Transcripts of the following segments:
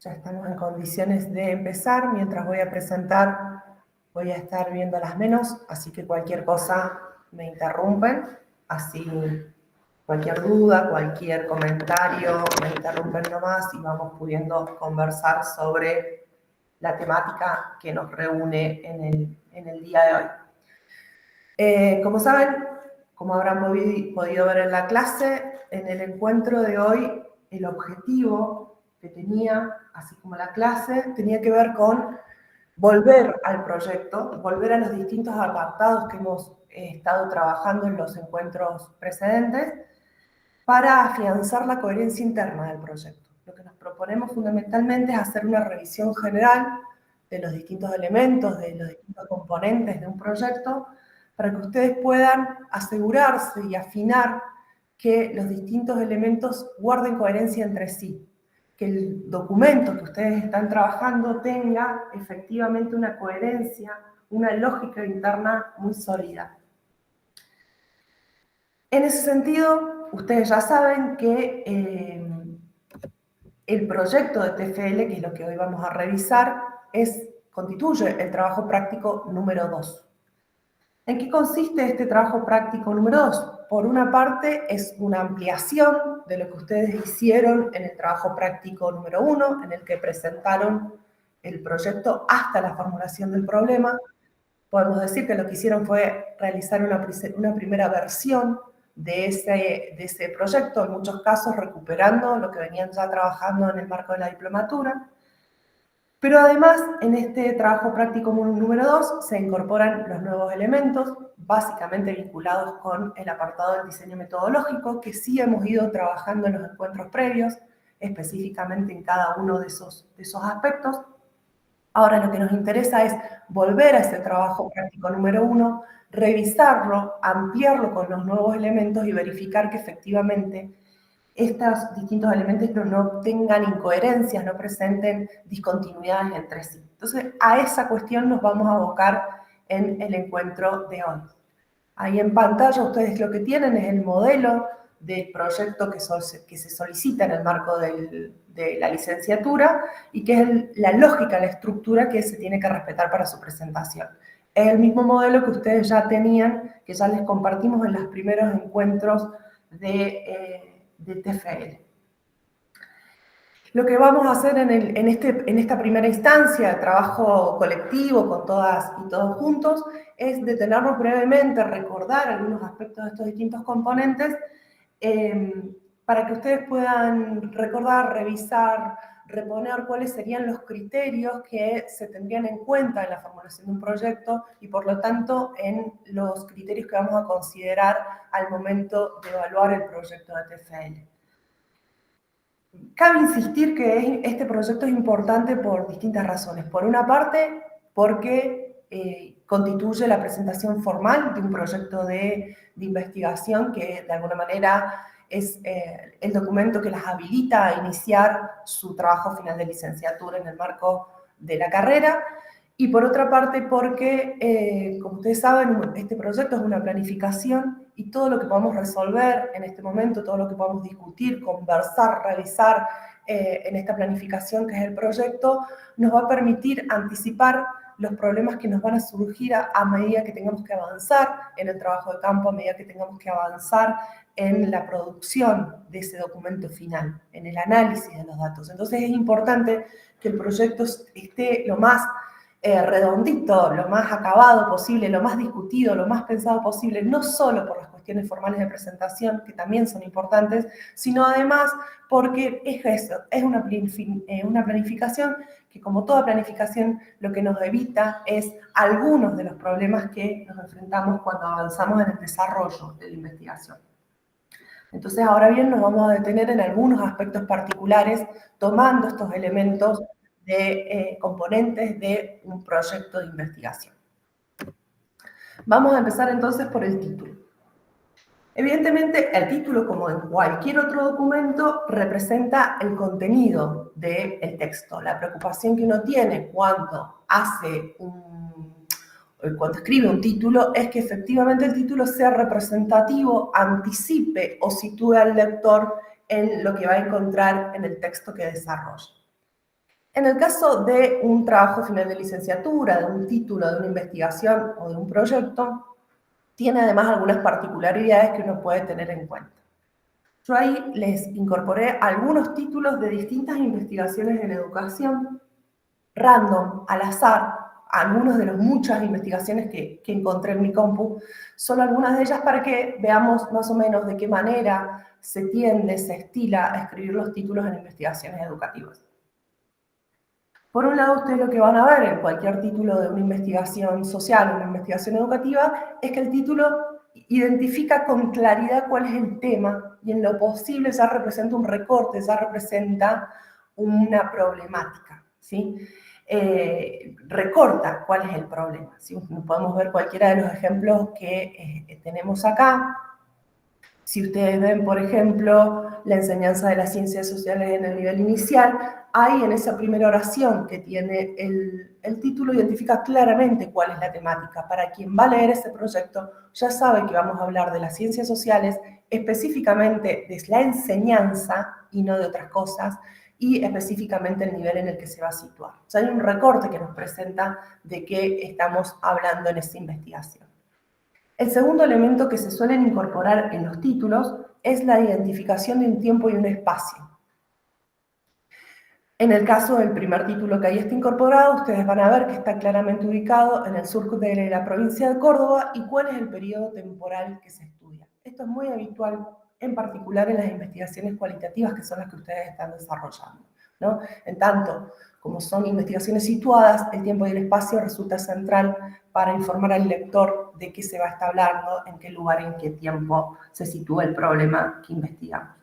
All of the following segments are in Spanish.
Ya estamos en condiciones de empezar. Mientras voy a presentar, voy a estar viendo las menos, así que cualquier cosa me interrumpen. Así, cualquier duda, cualquier comentario, me interrumpen nomás y vamos pudiendo conversar sobre la temática que nos reúne en el día de hoy. Como saben, como habrán podido ver en la clase, en el encuentro de hoy, el objetivo que tenía, así como la clase, tenía que ver con volver al proyecto, volver a los distintos apartados que hemos estado trabajando en los encuentros precedentes para afianzar la coherencia interna del proyecto. Lo que nos proponemos fundamentalmente es hacer una revisión general de los distintos elementos, de los distintos componentes de un proyecto, para que ustedes puedan asegurarse y afinar que los distintos elementos guarden coherencia entre sí, que el documento que ustedes están trabajando tenga efectivamente una coherencia, una lógica interna muy sólida. En ese sentido, ustedes ya saben que el proyecto de TFL, que es lo que hoy vamos a revisar, constituye el trabajo práctico número 2. ¿En qué consiste este trabajo práctico número 2? Por una parte, es una ampliación de lo que ustedes hicieron en el trabajo práctico número 1, en el que presentaron el proyecto hasta la formulación del problema. Podemos decir que lo que hicieron fue realizar una primera versión de ese proyecto, en muchos casos recuperando lo que venían ya trabajando en el marco de la diplomatura. Pero además, en este trabajo práctico número 2 se incorporan los nuevos elementos, básicamente vinculados con el apartado del diseño metodológico, que sí hemos ido trabajando en los encuentros previos, específicamente en cada uno de esos aspectos. Ahora lo que nos interesa es volver a ese trabajo práctico número 1, revisarlo, ampliarlo con los nuevos elementos y verificar que efectivamente estos distintos elementos no tengan incoherencias, no presenten discontinuidades entre sí. Entonces, a esa cuestión nos vamos a abocar en el encuentro de hoy. Ahí en pantalla ustedes lo que tienen es el modelo del proyecto que se solicita en el marco de la licenciatura y que es la lógica, la estructura que se tiene que respetar para su presentación. Es el mismo modelo que ustedes ya tenían, que ya les compartimos en los primeros encuentros de TFL. Lo que vamos a hacer en esta primera instancia de trabajo colectivo con todas y todos juntos es detenernos brevemente, recordar algunos aspectos de estos distintos componentes para que ustedes puedan recordar, revisar, reponer cuáles serían los criterios que se tendrían en cuenta en la formulación de un proyecto y por lo tanto en los criterios que vamos a considerar al momento de evaluar el proyecto de TFL. Cabe insistir que este proyecto es importante por distintas razones. Por una parte, porque constituye la presentación formal de un proyecto de investigación que de alguna manera es el documento que las habilita a iniciar su trabajo final de licenciatura en el marco de la carrera. Y por otra parte, porque, como ustedes saben, este proyecto es una planificación y todo lo que podamos resolver en este momento, todo lo que podamos discutir, conversar, revisar en esta planificación que es el proyecto, nos va a permitir anticipar los problemas que nos van a surgir a medida que tengamos que avanzar en el trabajo de campo, a medida que tengamos que avanzar en la producción de ese documento final, en el análisis de los datos. Entonces es importante que el proyecto esté lo más redondito, lo más acabado posible, lo más discutido, lo más pensado posible, no solo por las cuestiones formales de presentación, que también son importantes, sino además porque es eso, es una planificación que, como toda planificación, lo que nos evita es algunos de los problemas que nos enfrentamos cuando avanzamos en el desarrollo de la investigación. Entonces, ahora bien, nos vamos a detener en algunos aspectos particulares, tomando estos elementos de componentes de un proyecto de investigación. Vamos a empezar entonces por el título. Evidentemente, el título, como en cualquier otro documento, representa el contenido del texto, la preocupación que uno tiene cuando escribe un título es que efectivamente el título sea representativo, anticipe o sitúe al lector en lo que va a encontrar en el texto que desarrolla. En el caso de un trabajo final de licenciatura, de un título, de una investigación o de un proyecto, tiene además algunas particularidades que uno puede tener en cuenta. Yo ahí les incorporé algunos títulos de distintas investigaciones en educación, random, al azar, algunos de las muchas investigaciones que encontré en mi compu, son algunas de ellas para que veamos más o menos de qué manera se tiende, se estila a escribir los títulos en investigaciones educativas. Por un lado, ustedes lo que van a ver en cualquier título de una investigación social o una investigación educativa es que el título identifica con claridad cuál es el tema y en lo posible ya representa un recorte, ya representa una problemática, ¿sí? Recorta cuál es el problema, ¿sí? Podemos ver cualquiera de los ejemplos que tenemos acá. Si ustedes ven, por ejemplo, la enseñanza de las ciencias sociales en el nivel inicial, ahí en esa primera oración que tiene el título identifica claramente cuál es la temática. Para quien va a leer ese proyecto ya sabe que vamos a hablar de las ciencias sociales, específicamente de la enseñanza y no de otras cosas, y específicamente el nivel en el que se va a situar. O sea, hay un recorte que nos presenta de qué estamos hablando en esta investigación. El segundo elemento que se suelen incorporar en los títulos es la identificación de un tiempo y un espacio. En el caso del primer título que ahí está incorporado, ustedes van a ver que está claramente ubicado en el sur de la provincia de Córdoba y cuál es el periodo temporal que se estudia. Esto es muy habitual, en particular en las investigaciones cualitativas, que son las que ustedes están desarrollando, ¿no? En tanto, como son investigaciones situadas, el tiempo y el espacio resulta central para informar al lector de qué se va a estar hablando, en qué lugar, en qué tiempo se sitúa el problema que investigamos.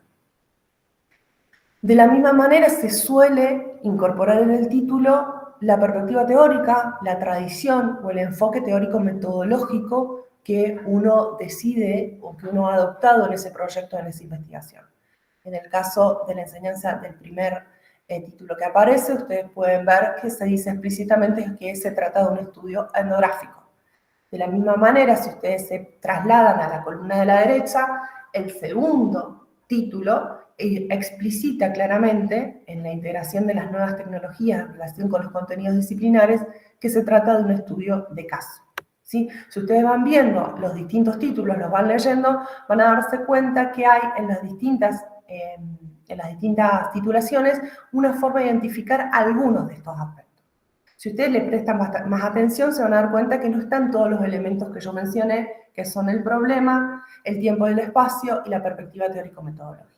De la misma manera se suele incorporar en el título la perspectiva teórica, la tradición o el enfoque teórico-metodológico que uno decide o que uno ha adoptado en ese proyecto, en esa investigación. En el caso de la enseñanza del primer título que aparece, ustedes pueden ver que se dice explícitamente que se trata de un estudio etnográfico. De la misma manera, si ustedes se trasladan a la columna de la derecha, el segundo título explicita claramente en la integración de las nuevas tecnologías en relación con los contenidos disciplinares que se trata de un estudio de caso. ¿Sí? Si ustedes van viendo los distintos títulos, los van leyendo, van a darse cuenta que hay en las distintas titulaciones una forma de identificar algunos de estos aspectos. Si ustedes le prestan más atención, se van a dar cuenta que no están todos los elementos que yo mencioné, que son el problema, el tiempo y el espacio y la perspectiva teórico-metodológica.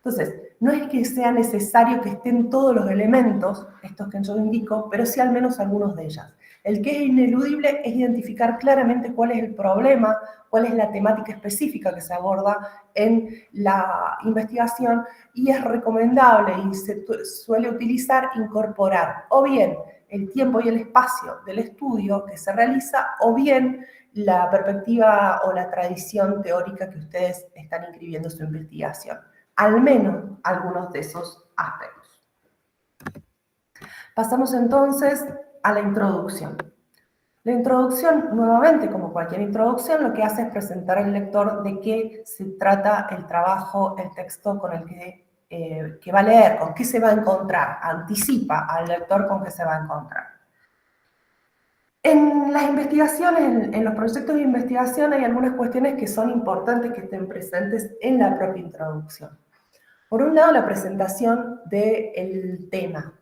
Entonces, no es que sea necesario que estén todos los elementos, estos que yo indico, pero sí al menos algunos de ellos. El que es ineludible es identificar claramente cuál es el problema, cuál es la temática específica que se aborda en la investigación y es recomendable y se suele utilizar incorporar o bien el tiempo y el espacio del estudio que se realiza o bien la perspectiva o la tradición teórica que ustedes están inscribiendo en su investigación. Al menos algunos de esos aspectos. Pasamos entonces a la introducción. La introducción, nuevamente, como cualquier introducción, lo que hace es presentar al lector de qué se trata el trabajo, el texto con el que va a leer, con qué se va a encontrar, anticipa al lector con qué se va a encontrar. En las investigaciones, en los proyectos de investigación hay algunas cuestiones que son importantes que estén presentes en la propia introducción. Por un lado, la presentación del tema.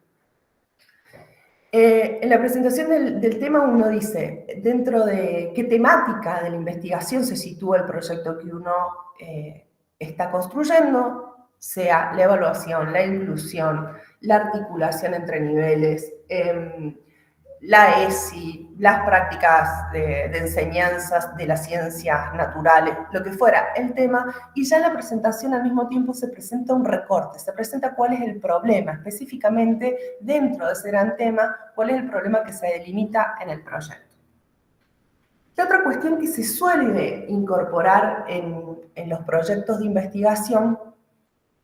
En la presentación del tema uno dice, dentro de qué temática de la investigación se sitúa el proyecto que uno está construyendo, sea la evaluación, la inclusión, la articulación entre niveles, la ESI, las prácticas de enseñanzas de las ciencias naturales, lo que fuera el tema, y ya en la presentación al mismo tiempo se presenta un recorte, se presenta cuál es el problema, específicamente dentro de ese gran tema, cuál es el problema que se delimita en el proyecto. La otra cuestión que se suele incorporar en los proyectos de investigación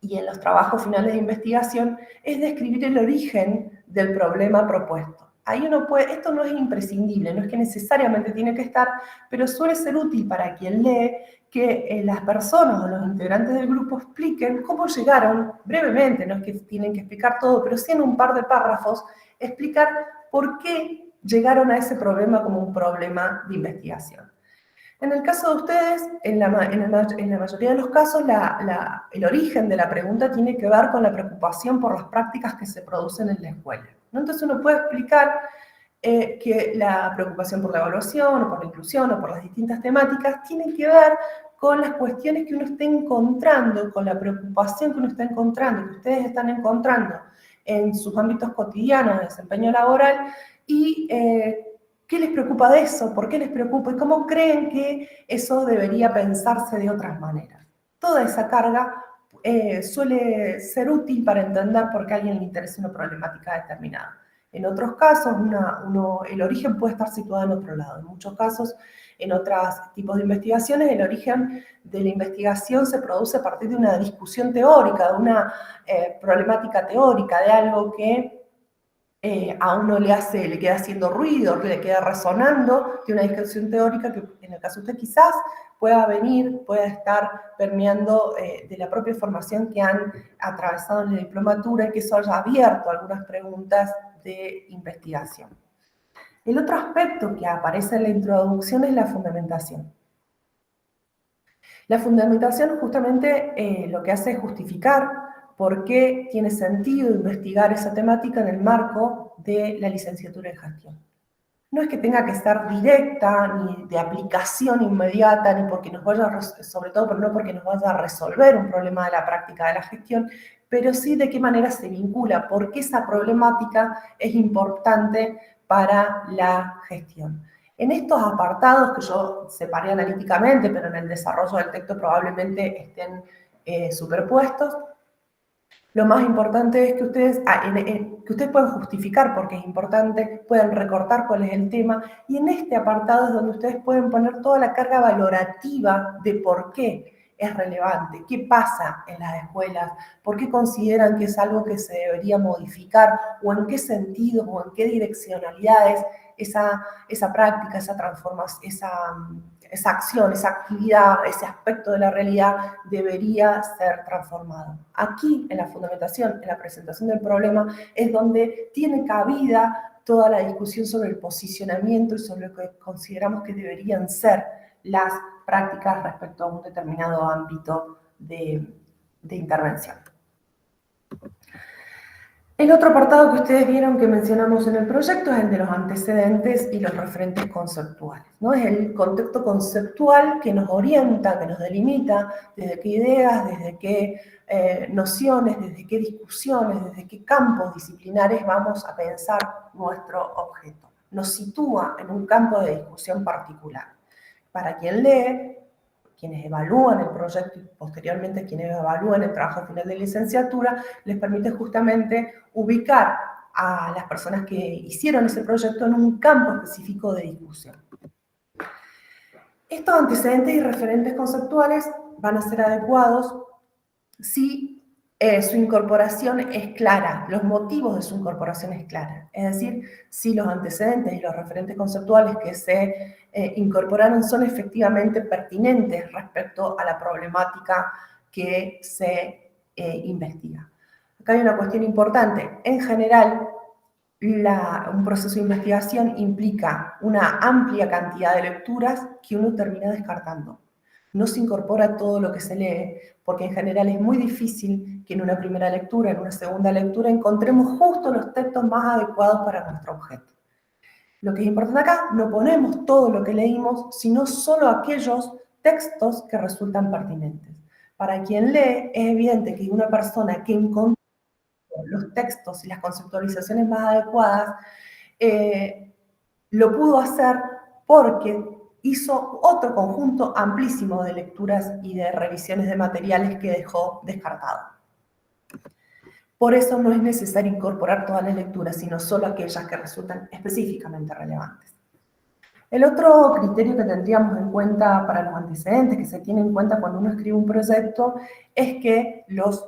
y en los trabajos finales de investigación es describir el origen del problema propuesto. Ahí uno puede, esto no es imprescindible, no es que necesariamente tiene que estar, pero suele ser útil para quien lee que las personas o los integrantes del grupo expliquen cómo llegaron, brevemente, no es que tienen que explicar todo, pero sí en un par de párrafos, explicar por qué llegaron a ese problema como un problema de investigación. En el caso de ustedes, en la mayoría de los casos, el origen de la pregunta tiene que ver con la preocupación por las prácticas que se producen en la escuela, ¿no? Entonces uno puede explicar que la preocupación por la evaluación, o por la inclusión, o por las distintas temáticas, tiene que ver con las cuestiones que uno está encontrando, con la preocupación que uno está encontrando, que ustedes están encontrando en sus ámbitos cotidianos de desempeño laboral, y ¿qué les preocupa de eso? ¿Por qué les preocupa? ¿Y cómo creen que eso debería pensarse de otras maneras? Toda esa carga suele ser útil para entender por qué a alguien le interesa una problemática determinada. En otros casos, el origen puede estar situado en otro lado. En muchos casos, en otros tipos de investigaciones, el origen de la investigación se produce a partir de una discusión teórica, de una problemática teórica, de algo que a uno le queda haciendo ruido, que le queda resonando, de una discusión teórica que en el caso de usted quizás pueda estar permeando de la propia formación que han atravesado en la diplomatura y que eso haya abierto algunas preguntas de investigación. El otro aspecto que aparece en la introducción es la fundamentación. La fundamentación justamente lo que hace es justificar por qué tiene sentido investigar esa temática en el marco de la licenciatura en gestión. No es que tenga que estar directa, ni de aplicación inmediata, ni porque nos vaya, sobre todo, pero no porque nos vaya a resolver un problema de la práctica de la gestión, pero sí de qué manera se vincula, por qué esa problemática es importante para la gestión. En estos apartados que yo separé analíticamente, pero en el desarrollo del texto probablemente estén superpuestos, lo más importante es que ustedes puedan justificar por qué es importante, puedan recortar cuál es el tema, y en este apartado es donde ustedes pueden poner toda la carga valorativa de por qué es relevante, qué pasa en las escuelas, por qué consideran que es algo que se debería modificar, o en qué sentido, o en qué direccionalidades esa práctica, esa transformación, esa acción, esa actividad, ese aspecto de la realidad debería ser transformado. Aquí, en la fundamentación, en la presentación del problema, es donde tiene cabida toda la discusión sobre el posicionamiento y sobre lo que consideramos que deberían ser las prácticas respecto a un determinado ámbito de intervención. El otro apartado que ustedes vieron que mencionamos en el proyecto es el de los antecedentes y los referentes conceptuales, ¿no? Es el contexto conceptual que nos orienta, que nos delimita desde qué ideas, desde qué nociones, desde qué discusiones, desde qué campos disciplinares vamos a pensar nuestro objeto. Nos sitúa en un campo de discusión particular. Para quien lee, quienes evalúan el proyecto y posteriormente quienes evalúan el trabajo final de licenciatura, les permite justamente ubicar a las personas que hicieron ese proyecto en un campo específico de discusión. Estos antecedentes y referentes conceptuales van a ser adecuados si su incorporación es clara, los motivos de su incorporación es clara. Es decir, si los antecedentes y los referentes conceptuales que se incorporaron son efectivamente pertinentes respecto a la problemática que se investiga. Acá hay una cuestión importante. En general, un proceso de investigación implica una amplia cantidad de lecturas que uno termina descartando. No se incorpora todo lo que se lee, porque en general es muy difícil que en una primera lectura, en una segunda lectura, encontremos justo los textos más adecuados para nuestro objeto. Lo que es importante acá, no ponemos todo lo que leímos, sino solo aquellos textos que resultan pertinentes. Para quien lee, es evidente que una persona que encontró los textos y las conceptualizaciones más adecuadas, lo pudo hacer porque hizo otro conjunto amplísimo de lecturas y de revisiones de materiales que dejó descartado. Por eso no es necesario incorporar todas las lecturas, sino solo aquellas que resultan específicamente relevantes. El otro criterio que tendríamos en cuenta para los antecedentes, que se tiene en cuenta cuando uno escribe un proyecto, es que los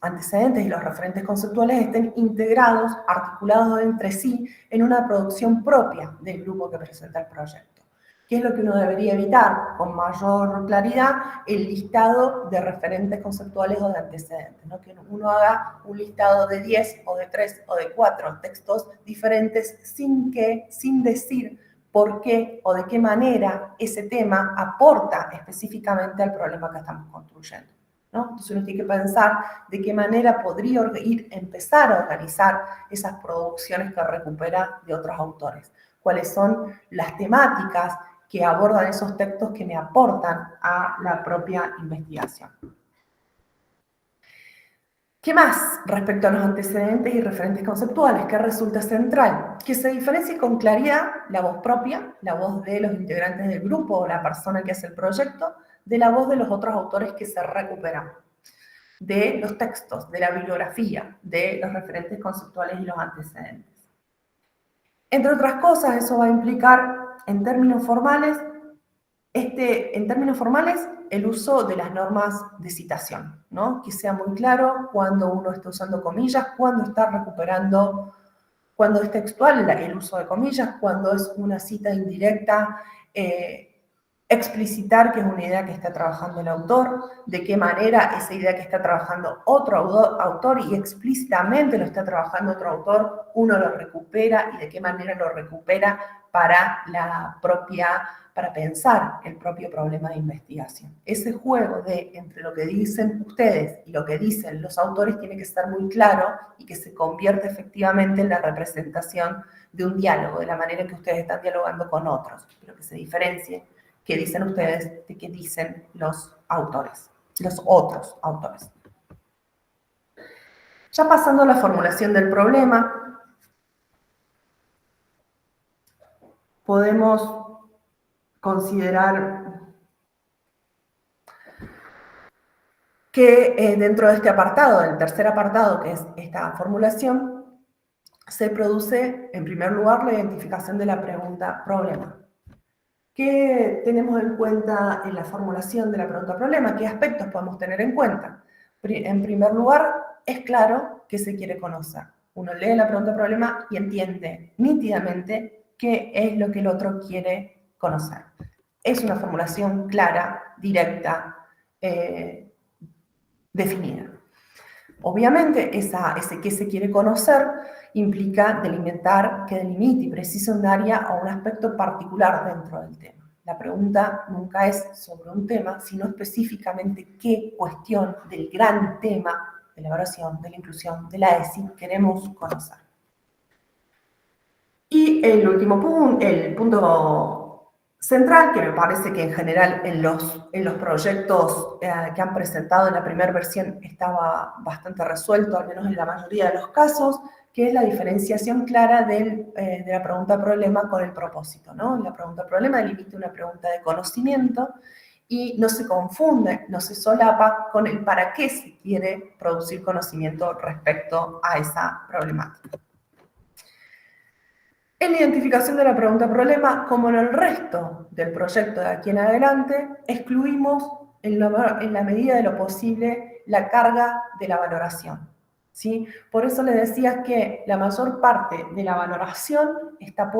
antecedentes y los referentes conceptuales estén integrados, articulados entre sí, en una producción propia del grupo que presenta el proyecto. ¿Qué es lo que uno debería evitar? Con mayor claridad, el listado de referentes conceptuales o de antecedentes, ¿no? Que uno haga un listado de 10 o de 3 o de 4 textos diferentes sin decir por qué o de qué manera ese tema aporta específicamente al problema que estamos construyendo, ¿no? Entonces uno tiene que pensar de qué manera podría empezar a organizar esas producciones que recupera de otros autores. Cuáles son las temáticas que abordan esos textos que me aportan a la propia investigación. ¿Qué más respecto a los antecedentes y referentes conceptuales? ¿Qué resulta central? Que se diferencie con claridad la voz propia, la voz de los integrantes del grupo o la persona que hace el proyecto, de la voz de los otros autores que se recuperan, de los textos, de la bibliografía, de los referentes conceptuales y los antecedentes. Entre otras cosas, eso va a implicar, en términos formales, el uso de las normas de citación, ¿no? Que sea muy claro cuando uno está usando comillas, cuando está recuperando, cuando es textual el uso de comillas, cuando es una cita indirecta, explicitar que es una idea que está trabajando el autor, de qué manera esa idea que está trabajando otro autor y explícitamente lo está trabajando otro autor, uno lo recupera y de qué manera lo recupera para pensar el propio problema de investigación. Ese juego entre lo que dicen ustedes y lo que dicen los autores tiene que estar muy claro y que se convierte efectivamente en la representación de un diálogo, de la manera en que ustedes están dialogando con otros, pero que se diferencie qué dicen ustedes de qué dicen los autores, los otros autores. Ya pasando a la formulación del problema, podemos considerar que dentro de este apartado, del tercer apartado, que es esta formulación, se produce, en primer lugar, la identificación de la pregunta problema. ¿Qué tenemos en cuenta en la formulación de la pregunta problema? ¿Qué aspectos podemos tener en cuenta? En primer lugar, es claro que se quiere conocer. Uno lee la pregunta problema y entiende nítidamente qué es lo que el otro quiere conocer. Es una formulación clara, directa, definida. Obviamente, ese que se quiere conocer implica delimitar que delimite y precise un área o un aspecto particular dentro del tema. La pregunta nunca es sobre un tema, sino específicamente qué cuestión del gran tema de la evaluación, de la inclusión, de la ESI queremos conocer. Y el último punto, el punto central, que me parece que en general en los proyectos que han presentado en la primera versión estaba bastante resuelto, al menos en la mayoría de los casos, que es la diferenciación clara de la pregunta-problema con el propósito, ¿no? La pregunta-problema delimita una pregunta de conocimiento y no se confunde, no se solapa con el para qué se quiere producir conocimiento respecto a esa problemática. En la identificación de la pregunta-problema, como en el resto del proyecto de aquí en adelante, excluimos en la medida de lo posible la carga de la valoración, ¿sí? Por eso les decía que la mayor parte de la valoración está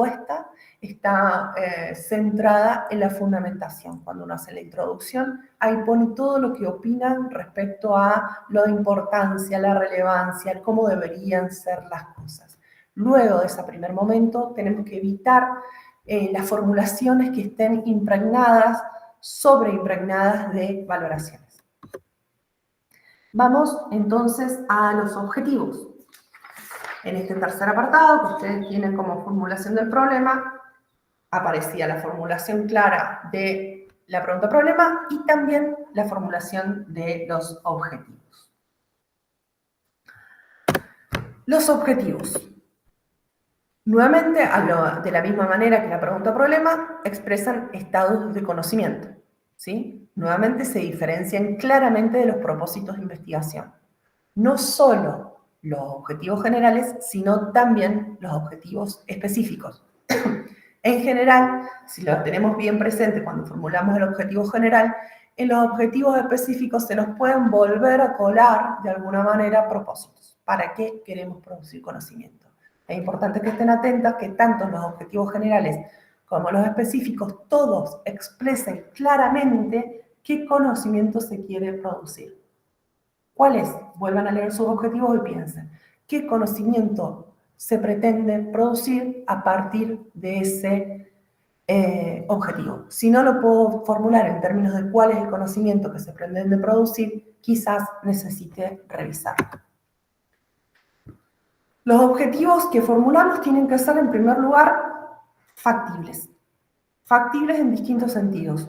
centrada en la fundamentación. Cuando uno hace la introducción, ahí pone todo lo que opinan respecto a lo de importancia, la relevancia, el cómo deberían ser las cosas. Luego de ese primer momento, tenemos que evitar las formulaciones que estén sobreimpregnadas de valoraciones. Vamos entonces a los objetivos. En este tercer apartado, que ustedes tienen como formulación del problema, aparecía la formulación clara de la pregunta-problema y también la formulación de los objetivos. Los objetivos. Nuevamente, de la misma manera que la pregunta-problema, expresan estados de conocimiento, ¿sí? Nuevamente se diferencian claramente de los propósitos de investigación. No solo los objetivos generales, sino también los objetivos específicos. En general, si lo tenemos bien presente cuando formulamos el objetivo general, en los objetivos específicos se nos pueden volver a colar de alguna manera propósitos. ¿Para qué queremos producir conocimiento? Es importante que estén atentas que tanto en los objetivos generales como los específicos, todos expresen claramente qué conocimiento se quiere producir. ¿Cuál es? Vuelvan a leer sus objetivos y piensen, ¿qué conocimiento se pretende producir a partir de ese objetivo? Si no lo puedo formular en términos de cuál es el conocimiento que se pretende producir, quizás necesite revisarlo. Los objetivos que formulamos tienen que ser, en primer lugar, factibles. Factibles en distintos sentidos.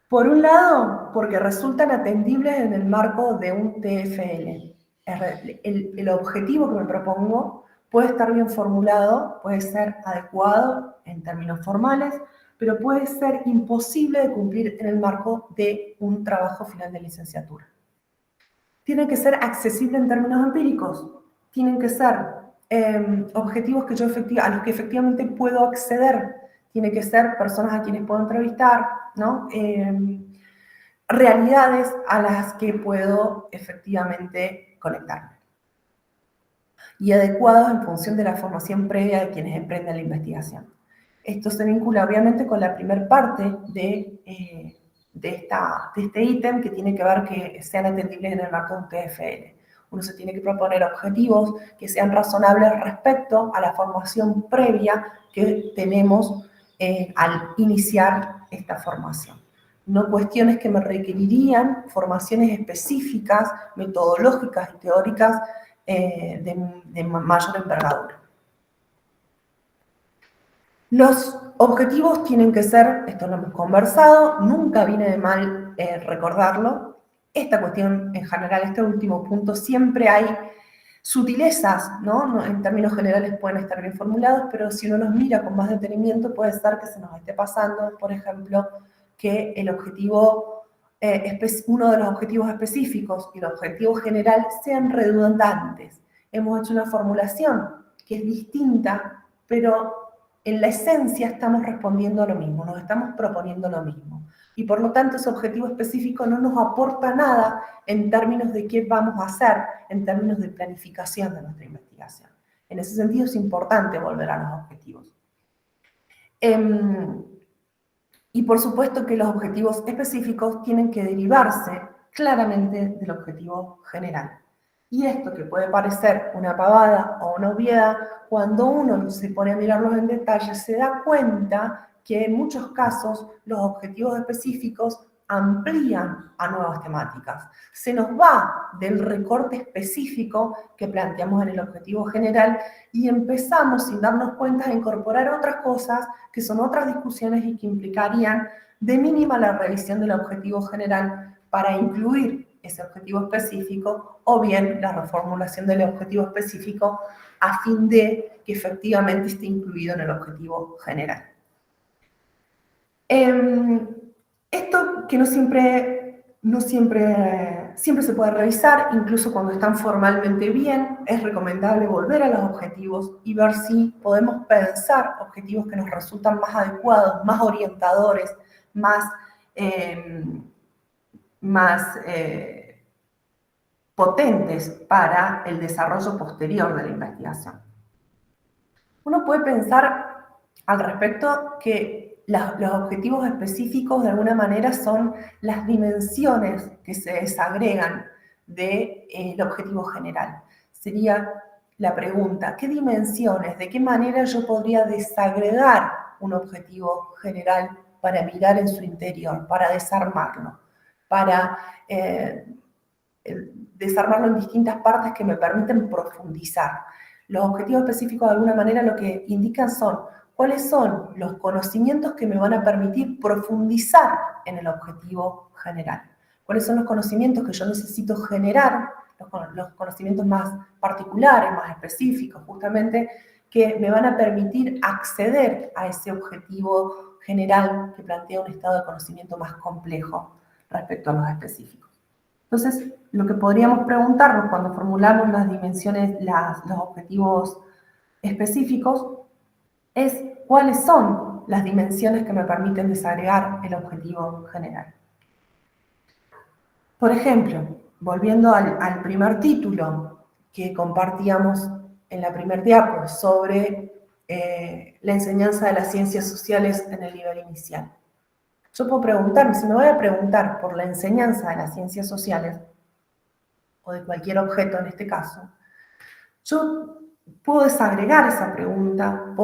Por un lado, porque resultan atendibles en el marco de un TFL. El objetivo que me propongo puede estar bien formulado, puede ser adecuado en términos formales, pero puede ser imposible de cumplir en el marco de un trabajo final de licenciatura. Tienen que ser accesibles en términos empíricos, tienen que ser objetivos que a los que efectivamente puedo acceder, tienen que ser personas a quienes puedo entrevistar, ¿no? Realidades a las que puedo efectivamente conectarme. Y adecuados en función de la formación previa de quienes emprenden la investigación. Esto se vincula obviamente con la primera parte de este ítem, que tiene que ver que sean atendibles en el marco de un TFL. Uno se tiene que proponer objetivos que sean razonables respecto a la formación previa que tenemos al iniciar esta formación. No cuestiones que me requerirían formaciones específicas, metodológicas y teóricas de mayor envergadura. Los objetivos tienen que ser, esto lo hemos conversado, nunca viene de mal recordarlo. Esta cuestión en general, este último punto, siempre hay sutilezas, ¿no? En términos generales pueden estar bien formulados, pero si uno los mira con más detenimiento puede ser que se nos esté pasando, por ejemplo, que el objetivo, uno de los objetivos específicos y el objetivo general sean redundantes. Hemos hecho una formulación que es distinta, pero en la esencia estamos respondiendo a lo mismo, nos estamos proponiendo lo mismo. Y por lo tanto ese objetivo específico no nos aporta nada en términos de qué vamos a hacer, en términos de planificación de nuestra investigación. En ese sentido es importante volver a los objetivos. Y por supuesto que los objetivos específicos tienen que derivarse claramente del objetivo general. Y esto, que puede parecer una pavada o una obviedad, cuando uno se pone a mirarlos en detalle, se da cuenta que en muchos casos los objetivos específicos amplían a nuevas temáticas. Se nos va del recorte específico que planteamos en el objetivo general y empezamos, sin darnos cuenta, a incorporar otras cosas que son otras discusiones y que implicarían de mínima la revisión del objetivo general para incluir ese objetivo específico, o bien la reformulación del objetivo específico a fin de que efectivamente esté incluido en el objetivo general. Esto que siempre se puede revisar, incluso cuando están formalmente bien, es recomendable volver a los objetivos y ver si podemos pensar objetivos que nos resultan más adecuados, más orientadores, más potentes para el desarrollo posterior de la investigación. Uno puede pensar al respecto que los objetivos específicos de alguna manera son las dimensiones que se desagregan del objetivo general. Sería la pregunta, ¿qué dimensiones, de qué manera yo podría desagregar un objetivo general para mirar en su interior, para desarmarlo, para desarmarlo en distintas partes que me permiten profundizar? Los objetivos específicos de alguna manera lo que indican son cuáles son los conocimientos que me van a permitir profundizar en el objetivo general. Cuáles son los conocimientos que yo necesito generar, los conocimientos más particulares, más específicos, justamente, que me van a permitir acceder a ese objetivo general que plantea un estado de conocimiento más complejo respecto a los específicos. Entonces, lo que podríamos preguntarnos cuando formulamos las dimensiones, los objetivos específicos, es cuáles son las dimensiones que me permiten desagregar el objetivo general. Por ejemplo, volviendo al primer título que compartíamos en la primer diapo sobre la enseñanza de las ciencias sociales en el nivel inicial. Yo puedo preguntarme, si me voy a preguntar por la enseñanza de las ciencias sociales, o de cualquier objeto en este caso, yo puedo desagregar esa pregunta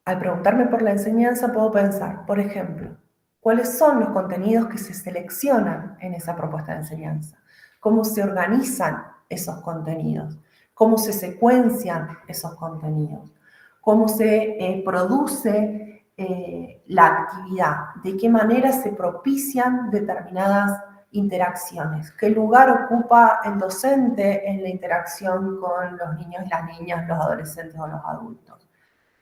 al preguntarme por la enseñanza, puedo pensar, por ejemplo, ¿cuáles son los contenidos que se seleccionan en esa propuesta de enseñanza? ¿Cómo se organizan esos contenidos? ¿Cómo se secuencian esos contenidos? ¿Cómo se produce la actividad? ¿De qué manera se propician determinadas interacciones? ¿Qué lugar ocupa el docente en la interacción con los niños y las niñas, los adolescentes o los adultos?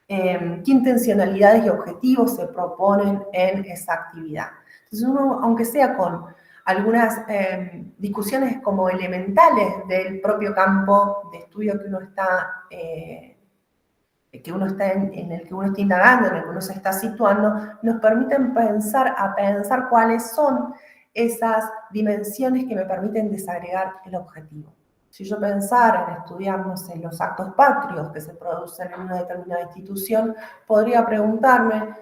¿Qué intencionalidades y objetivos se proponen en esa actividad? Entonces uno, aunque sea con algunas discusiones como elementales del propio campo de estudio que uno está, en el que uno está indagando, en el que uno se está situando, nos permiten pensar cuáles son esas dimensiones que me permiten desagregar el objetivo. Si yo pensara en estudiar, no sé, los actos patrios que se producen en una determinada institución, podría preguntarme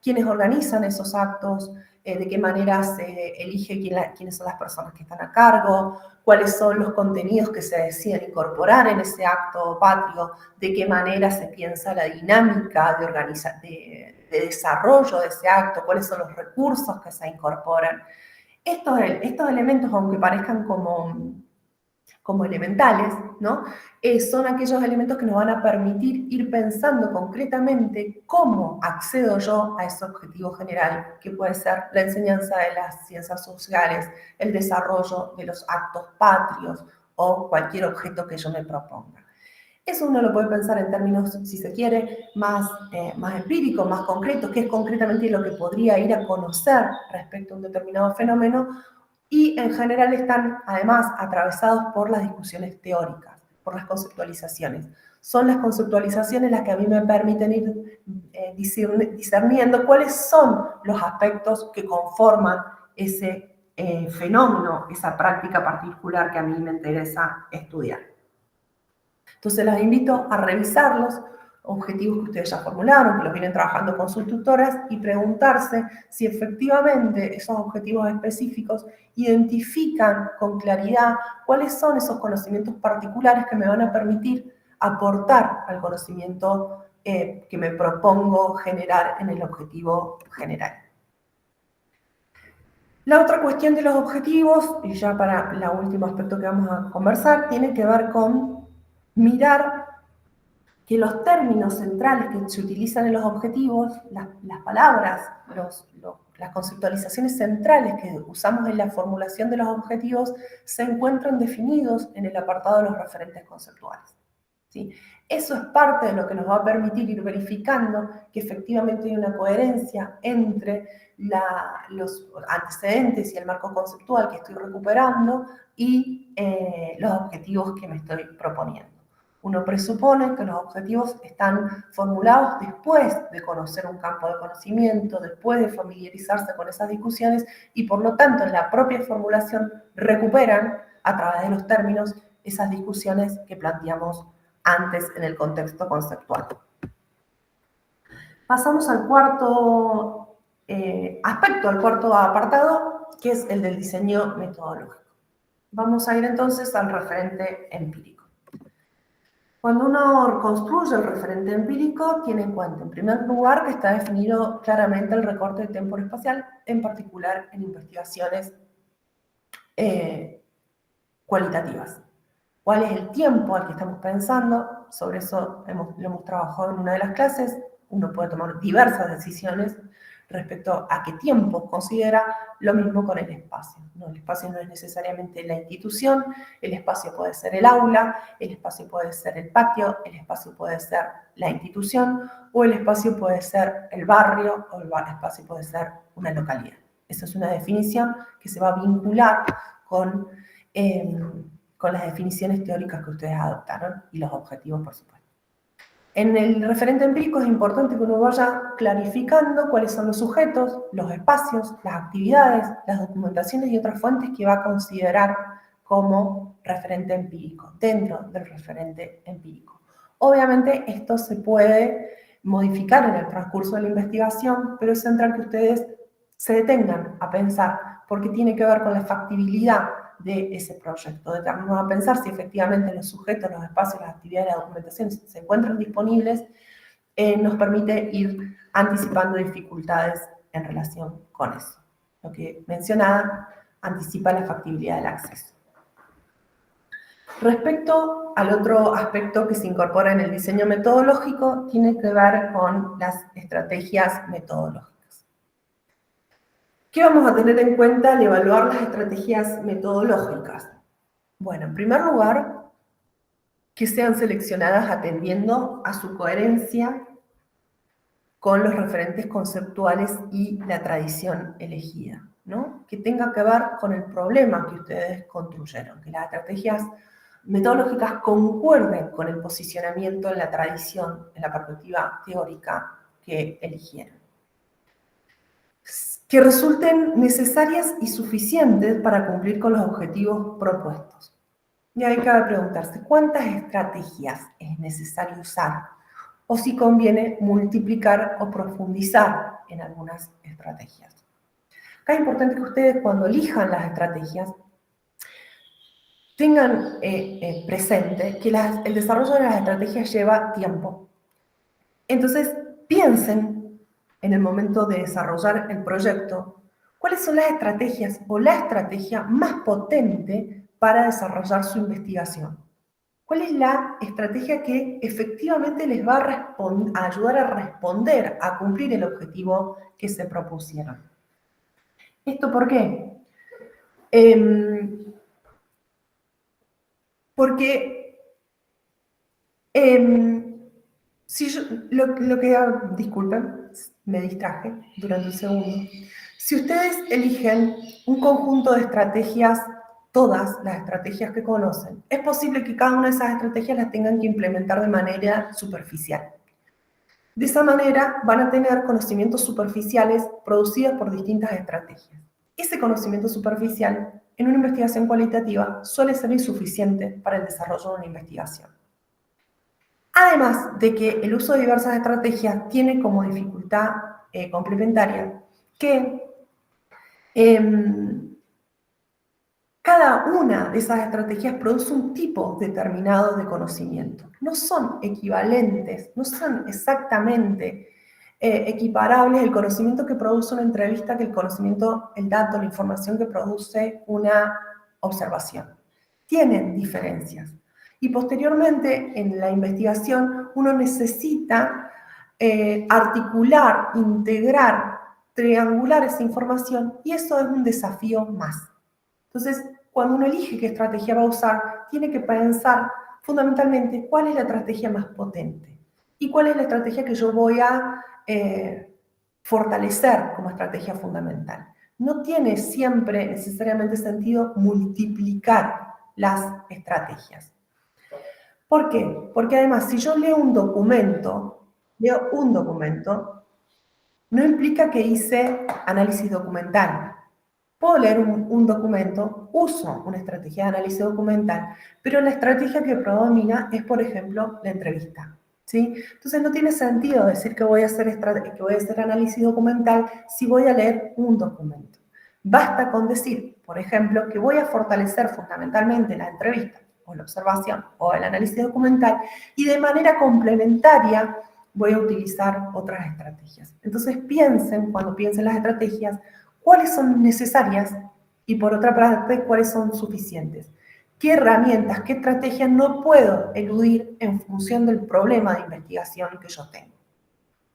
quiénes organizan esos actos, de qué manera se elige quiénes son las personas que están a cargo, cuáles son los contenidos que se deciden incorporar en ese acto patrio, de qué manera se piensa la dinámica de desarrollo de ese acto, cuáles son los recursos que se incorporan. Estos elementos, aunque parezcan como elementales, ¿no? Son aquellos elementos que nos van a permitir ir pensando concretamente cómo accedo yo a ese objetivo general, que puede ser la enseñanza de las ciencias sociales, el desarrollo de los actos patrios o cualquier objeto que yo me proponga. Eso uno lo puede pensar en términos, si se quiere, más empíricos, más concretos, que es concretamente lo que podría ir a conocer respecto a un determinado fenómeno, y en general están además atravesados por las discusiones teóricas, por las conceptualizaciones. Son las conceptualizaciones las que a mí me permiten ir discerniendo cuáles son los aspectos que conforman ese fenómeno, esa práctica particular que a mí me interesa estudiar. Entonces los invito a revisar los objetivos que ustedes ya formularon, que los vienen trabajando con sus tutoras, y preguntarse si efectivamente esos objetivos específicos identifican con claridad cuáles son esos conocimientos particulares que me van a permitir aportar al conocimiento que me propongo generar en el objetivo general. La otra cuestión de los objetivos, y ya para el último aspecto que vamos a conversar, tiene que ver con mirar que los términos centrales que se utilizan en los objetivos, las palabras, las conceptualizaciones centrales que usamos en la formulación de los objetivos, se encuentran definidos en el apartado de los referentes conceptuales. ¿Sí? Eso es parte de lo que nos va a permitir ir verificando que efectivamente hay una coherencia entre los antecedentes y el marco conceptual que estoy recuperando y los objetivos que me estoy proponiendo. Uno presupone que los objetivos están formulados después de conocer un campo de conocimiento, después de familiarizarse con esas discusiones, y por lo tanto en la propia formulación recuperan a través de los términos esas discusiones que planteamos antes en el contexto conceptual. Pasamos al cuarto aspecto, al cuarto apartado, que es el del diseño metodológico. Vamos a ir entonces al referente empírico. Cuando uno construye el referente empírico, tiene en cuenta, en primer lugar, que está definido claramente el recorte temporal-espacial, en particular en investigaciones cualitativas. ¿Cuál es el tiempo al que estamos pensando? Sobre eso lo hemos trabajado en una de las clases. Uno puede tomar diversas decisiones respecto a qué tiempo considera. Lo mismo con el espacio. No, el espacio no es necesariamente la institución, el espacio puede ser el aula, el espacio puede ser el patio, el espacio puede ser la institución, o el espacio puede ser el barrio, o el espacio puede ser una localidad. Esa es una definición que se va a vincular con las definiciones teóricas que ustedes adoptaron y los objetivos, por supuesto. En el referente empírico es importante que uno vaya clarificando cuáles son los sujetos, los espacios, las actividades, las documentaciones y otras fuentes que va a considerar como referente empírico, dentro del referente empírico. Obviamente esto se puede modificar en el transcurso de la investigación, pero es central que ustedes se detengan a pensar, porque tiene que ver con la factibilidad de ese proyecto, detenernos a pensar si efectivamente los sujetos, los espacios, las actividades, la documentación se encuentran disponibles, nos permite ir anticipando dificultades en relación con eso. Lo que mencionaba anticipa la factibilidad del acceso. Respecto al otro aspecto que se incorpora en el diseño metodológico, tiene que ver con las estrategias metodológicas. ¿Qué vamos a tener en cuenta al evaluar las estrategias metodológicas? Bueno, en primer lugar, que sean seleccionadas atendiendo a su coherencia con los referentes conceptuales y la tradición elegida, ¿no? Que tenga que ver con el problema que ustedes construyeron, que las estrategias metodológicas concuerden con el posicionamiento en la tradición, en la perspectiva teórica que eligieron. Que resulten necesarias y suficientes para cumplir con los objetivos propuestos. Y ahí cabe preguntarse, ¿cuántas estrategias es necesario usar? O si conviene multiplicar o profundizar en algunas estrategias. Acá es importante que ustedes, cuando elijan las estrategias, tengan presente que el desarrollo de las estrategias lleva tiempo. Entonces, piensen en el momento de desarrollar el proyecto, cuáles son las estrategias o la estrategia más potente para desarrollar su investigación. ¿Cuál es la estrategia que efectivamente les va a ayudar a responder, a cumplir el objetivo que se propusieron? ¿Esto por qué? Porque si yo, disculpen, me distraje durante un segundo. Si ustedes eligen un conjunto de estrategias, todas las estrategias que conocen, es posible que cada una de esas estrategias las tengan que implementar de manera superficial. De esa manera van a tener conocimientos superficiales producidos por distintas estrategias. Ese conocimiento superficial en una investigación cualitativa suele ser insuficiente para el desarrollo de una investigación. Además de que el uso de diversas estrategias tiene como dificultad complementaria que cada una de esas estrategias produce un tipo determinado de conocimiento. No son equivalentes, no son exactamente equiparables el conocimiento que produce una entrevista que el conocimiento, el dato, la información que produce una observación. Tienen diferencias. Y posteriormente, en la investigación, uno necesita articular, integrar, triangular esa información, y eso es un desafío más. Entonces, cuando uno elige qué estrategia va a usar, tiene que pensar fundamentalmente cuál es la estrategia más potente y cuál es la estrategia que yo voy a fortalecer como estrategia fundamental. No tiene siempre necesariamente sentido multiplicar las estrategias. ¿Por qué? Porque además, si yo leo un documento, no implica que hice análisis documental. Puedo leer un documento, uso una estrategia de análisis documental, pero la estrategia que predomina es, por ejemplo, la entrevista, ¿sí? Entonces no tiene sentido decir que voy a hacer análisis documental si voy a leer un documento. Basta con decir, por ejemplo, que voy a fortalecer fundamentalmente la entrevista o la observación o el análisis documental y de manera complementaria voy a utilizar otras estrategias. Entonces piensen, cuando piensen las estrategias, cuáles son necesarias y por otra parte, cuáles son suficientes. ¿Qué herramientas, qué estrategias no puedo eludir en función del problema de investigación que yo tengo?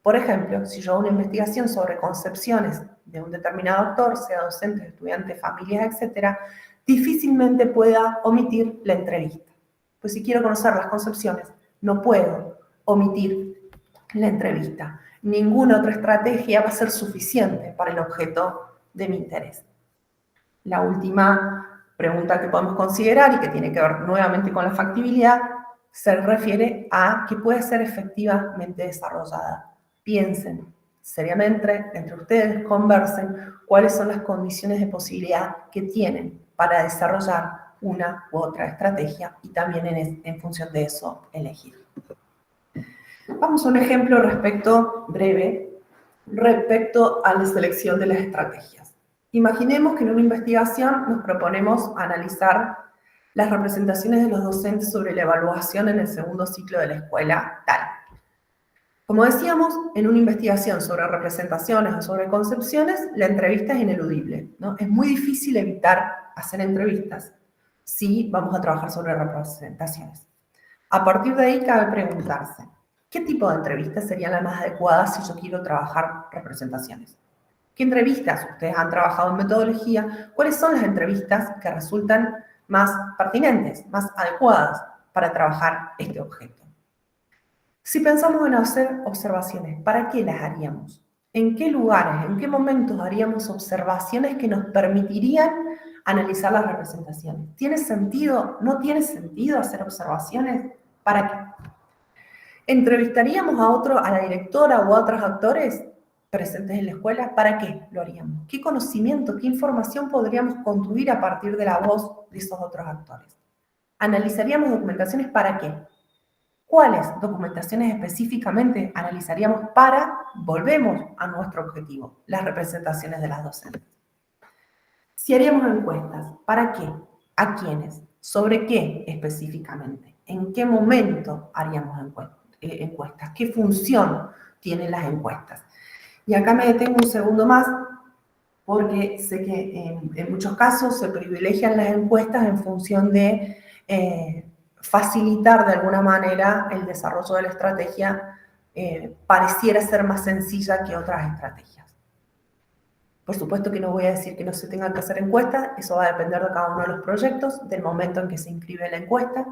Por ejemplo, si yo hago una investigación sobre concepciones de un determinado autor, sea docente, estudiante, familias, etc., difícilmente pueda omitir la entrevista. Pues si quiero conocer las concepciones, no puedo omitir la entrevista. Ninguna otra estrategia va a ser suficiente para el objeto de mi interés. La última pregunta que podemos considerar y que tiene que ver nuevamente con la factibilidad se refiere a que puede ser efectivamente desarrollada. Piensen seriamente entre ustedes, conversen cuáles son las condiciones de posibilidad que tienen para desarrollar una u otra estrategia y también en función de eso elegir. Vamos a un ejemplo breve, respecto a la selección de las estrategias. Imaginemos que en una investigación nos proponemos analizar las representaciones de los docentes sobre la evaluación en el segundo ciclo de la escuela tal. Como decíamos, en una investigación sobre representaciones o sobre concepciones, la entrevista es ineludible, ¿no? Es muy difícil evitar hacer entrevistas si vamos a trabajar sobre representaciones. A partir de ahí cabe preguntarse, ¿qué tipo de entrevistas serían las más adecuadas si yo quiero trabajar representaciones? ¿Qué entrevistas ustedes han trabajado en metodología? ¿Cuáles son las entrevistas que resultan más pertinentes, más adecuadas para trabajar este objeto? Si pensamos en hacer observaciones, ¿para qué las haríamos? ¿En qué lugares, en qué momentos haríamos observaciones que nos permitirían analizar las representaciones? ¿Tiene sentido? ¿No tiene sentido hacer observaciones? ¿Para qué? ¿Entrevistaríamos a la directora o a otros actores presentes en la escuela? ¿Para qué lo haríamos? ¿Qué conocimiento, qué información podríamos construir a partir de la voz de esos otros actores? ¿Analizaríamos documentaciones para qué? ¿Cuáles documentaciones específicamente analizaríamos para, volvemos a nuestro objetivo, las representaciones de las docentes? Si haríamos encuestas, ¿para qué? ¿A quiénes? ¿Sobre qué específicamente? ¿En qué momento haríamos encuestas? ¿Qué función tienen las encuestas? Y acá me detengo un segundo más, porque sé que en muchos casos se privilegian las encuestas en función de facilitar de alguna manera el desarrollo de la estrategia, pareciera ser más sencilla que otras estrategias. Por supuesto que no voy a decir que no se tengan que hacer encuestas, eso va a depender de cada uno de los proyectos, del momento en que se inscribe la encuesta,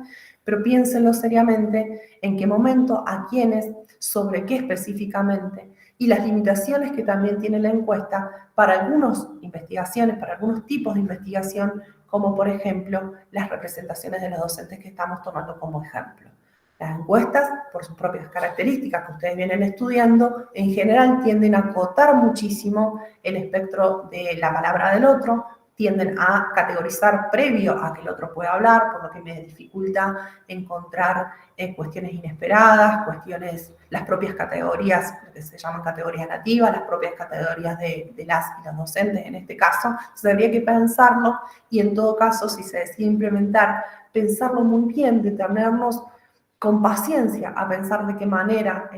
pero piénsenlo seriamente en qué momento, a quiénes, sobre qué específicamente, y las limitaciones que también tiene la encuesta para algunas investigaciones, para algunos tipos de investigación, como por ejemplo las representaciones de los docentes que estamos tomando como ejemplo. Las encuestas, por sus propias características que ustedes vienen estudiando, en general tienden a acotar muchísimo el espectro de la palabra del otro, tienden a categorizar previo a que el otro pueda hablar, por lo que me dificulta encontrar cuestiones inesperadas, las propias categorías, que se llaman categorías nativas, las propias categorías de las y los docentes en este caso. Entonces habría que pensarlo y en todo caso, si se decide implementar, pensarlo muy bien, detenernos con paciencia a pensar de qué manera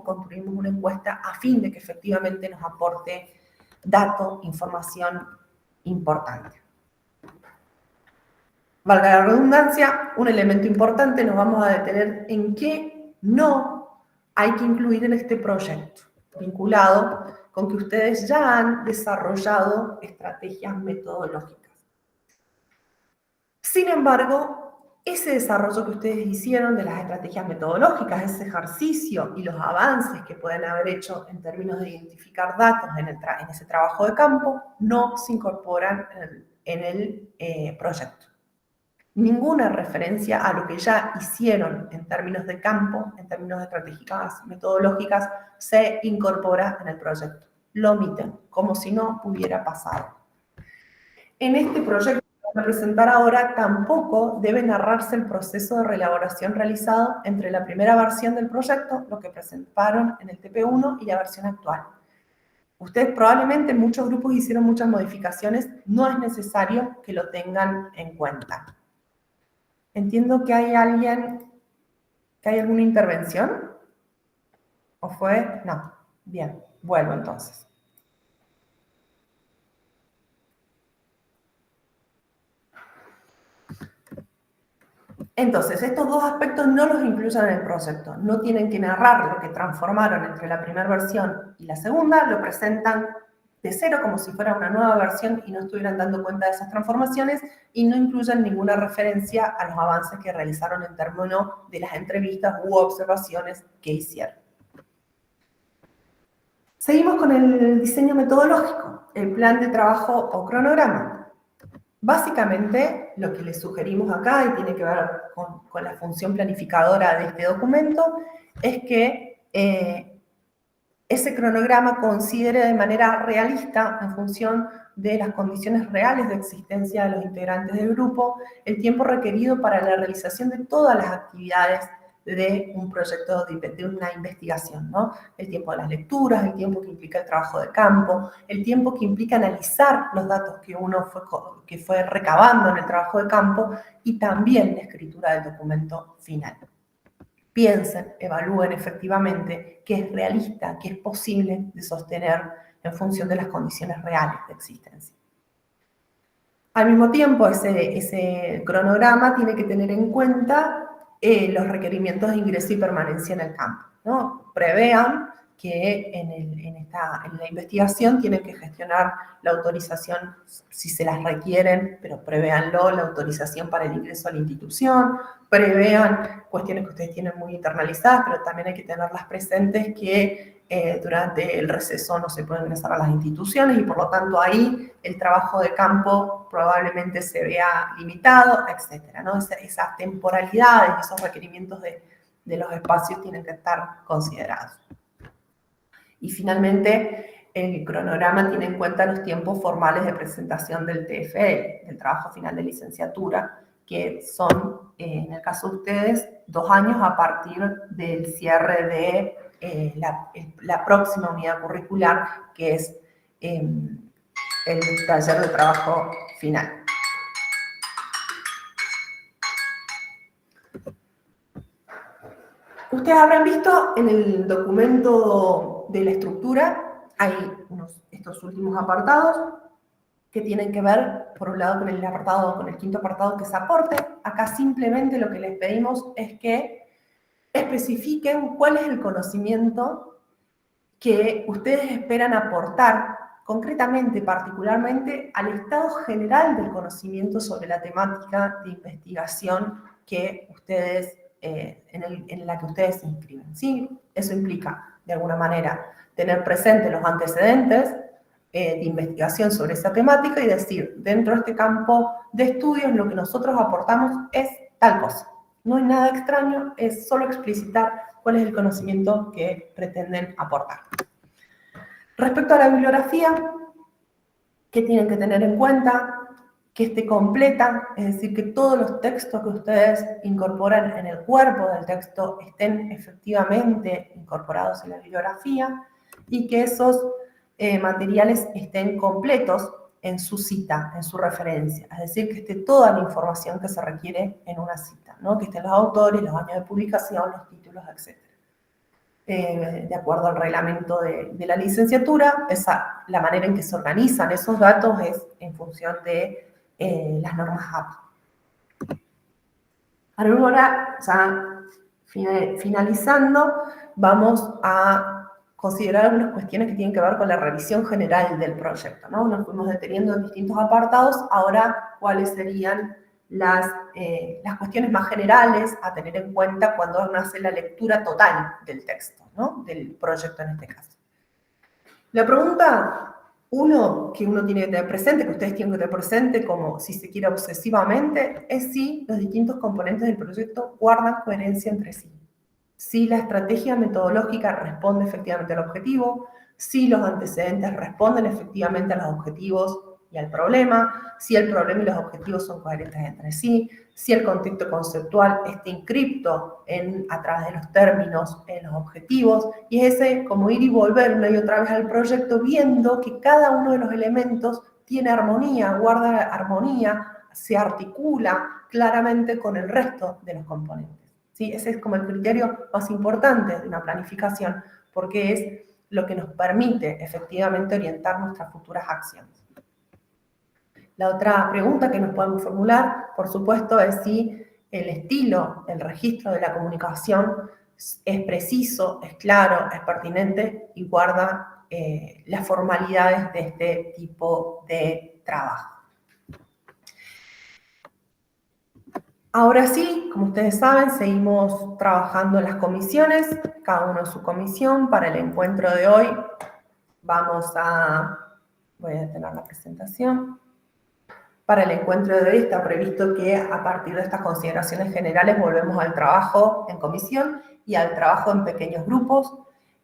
construimos una encuesta a fin de que efectivamente nos aporte datos, información importante. Valga la redundancia, un elemento importante, nos vamos a detener en qué no hay que incluir en este proyecto, vinculado con que ustedes ya han desarrollado estrategias metodológicas. Sin embargo, ese desarrollo que ustedes hicieron de las estrategias metodológicas, ese ejercicio y los avances que pueden haber hecho en términos de identificar datos en ese trabajo de campo, no se incorporan en el proyecto. Ninguna referencia a lo que ya hicieron en términos de campo, en términos de estrategias metodológicas, se incorpora en el proyecto. Lo omiten, como si no hubiera pasado. En este proyecto que voy a presentar ahora, tampoco debe narrarse el proceso de reelaboración realizado entre la primera versión del proyecto, lo que presentaron en el TP1, y la versión actual. Ustedes probablemente, muchos grupos hicieron muchas modificaciones, no es necesario que lo tengan en cuenta. Entiendo que hay alguna intervención. ¿O fue? No. Bien, vuelvo entonces. Entonces, estos dos aspectos no los incluyan en el proyecto. No tienen que narrar lo que transformaron entre la primera versión y la segunda, lo presentan de cero como si fuera una nueva versión y no estuvieran dando cuenta de esas transformaciones y no incluyan ninguna referencia a los avances que realizaron en términos de las entrevistas u observaciones que hicieron. Seguimos con el diseño metodológico, el plan de trabajo o cronograma. Básicamente, lo que les sugerimos acá, y tiene que ver con la función planificadora de este documento, es que ese cronograma considere de manera realista, en función de las condiciones reales de existencia de los integrantes del grupo, el tiempo requerido para la realización de todas las actividades de un proyecto, de una investigación, ¿no? El tiempo de las lecturas, el tiempo que implica el trabajo de campo, el tiempo que implica analizar los datos que uno fue recabando en el trabajo de campo y también la escritura del documento final. Piensen, evalúen efectivamente qué es realista, qué es posible de sostener en función de las condiciones reales de existencia. Al mismo tiempo, ese cronograma tiene que tener en cuenta los requerimientos de ingreso y permanencia en el campo, ¿no? Prevean que en la investigación tienen que gestionar la autorización, si se las requieren, pero prevéanlo, la autorización para el ingreso a la institución, prevean cuestiones que ustedes tienen muy internalizadas, pero también hay que tenerlas presentes que durante el receso no se puede ingresar a las instituciones y por lo tanto ahí el trabajo de campo probablemente se vea limitado, etcétera, ¿no? Esas temporalidades, esos requerimientos de los espacios tienen que estar considerados. Y finalmente, el cronograma tiene en cuenta los tiempos formales de presentación del TFL, del trabajo final de licenciatura, que son, en el caso de ustedes, 2 años a partir del cierre de la próxima unidad curricular, que es el taller de trabajo final. Ustedes habrán visto en el documento de la estructura, hay estos últimos apartados que tienen que ver, por un lado, con el quinto apartado, que es aporte. Acá simplemente lo que les pedimos es que especifiquen cuál es el conocimiento que ustedes esperan aportar concretamente, particularmente, al estado general del conocimiento sobre la temática de investigación que ustedes, en la que ustedes se inscriben, ¿sí? Eso implica, de alguna manera, tener presentes los antecedentes de investigación sobre esa temática y decir, dentro de este campo de estudios, lo que nosotros aportamos es tal cosa. No hay nada extraño, es solo explicitar cuál es el conocimiento que pretenden aportar. Respecto a la bibliografía, ¿qué tienen que tener en cuenta? Que esté completa, es decir, que todos los textos que ustedes incorporan en el cuerpo del texto estén efectivamente incorporados en la bibliografía y que esos materiales estén completos en su cita, en su referencia, es decir, que esté toda la información que se requiere en una cita, ¿no? Que estén los autores, los años de publicación, los títulos, etc. De acuerdo al reglamento de la licenciatura, la manera en que se organizan esos datos es en función de las normas API. Ahora, ya finalizando, vamos a considerar algunas cuestiones que tienen que ver con la revisión general del proyecto, ¿no? Nos fuimos deteniendo en distintos apartados, ahora cuáles serían las cuestiones más generales a tener en cuenta cuando uno hace la lectura total del texto, ¿no? Del proyecto en este caso. La pregunta que uno tiene que tener presente, que ustedes tienen que tener presente como si se quiere obsesivamente, es si los distintos componentes del proyecto guardan coherencia entre sí. Si la estrategia metodológica responde efectivamente al objetivo, si los antecedentes responden efectivamente a los objetivos y al problema, si el problema y los objetivos son coherentes entre sí, si el contexto conceptual está inscripto a través de los términos en los objetivos, y es ese como ir y volver una y otra vez al proyecto viendo que cada uno de los elementos tiene armonía, guarda armonía, se articula claramente con el resto de los componentes. ¿Sí? Ese es como el criterio más importante de una planificación, porque es lo que nos permite efectivamente orientar nuestras futuras acciones. La otra pregunta que nos podemos formular, por supuesto, es si el estilo, el registro de la comunicación es preciso, es claro, es pertinente y guarda las formalidades de este tipo de trabajo. Ahora sí, como ustedes saben, seguimos trabajando en las comisiones, cada uno en su comisión. Para el encuentro de hoy voy a detener la presentación. Para el encuentro de hoy está previsto que a partir de estas consideraciones generales volvemos al trabajo en comisión y al trabajo en pequeños grupos.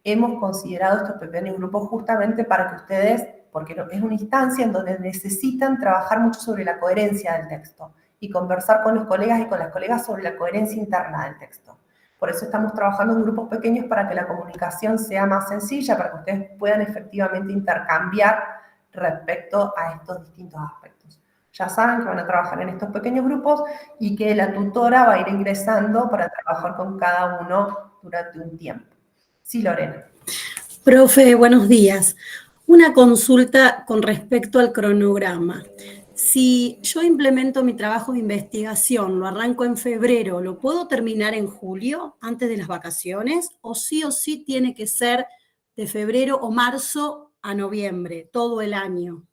Hemos considerado estos pequeños grupos justamente para que ustedes, porque es una instancia en donde necesitan trabajar mucho sobre la coherencia del texto y conversar con los colegas y con las colegas sobre la coherencia interna del texto. Por eso estamos trabajando en grupos pequeños para que la comunicación sea más sencilla, para que ustedes puedan efectivamente intercambiar respecto a estos distintos aspectos. Ya saben que van a trabajar en estos pequeños grupos y que la tutora va a ir ingresando para trabajar con cada uno durante un tiempo. Sí, Lorena. Profe, buenos días. Una consulta con respecto al cronograma. Si yo implemento mi trabajo de investigación, lo arranco en febrero, ¿lo puedo terminar en julio, antes de las vacaciones? ¿O sí tiene que ser de febrero o marzo a noviembre, todo el año?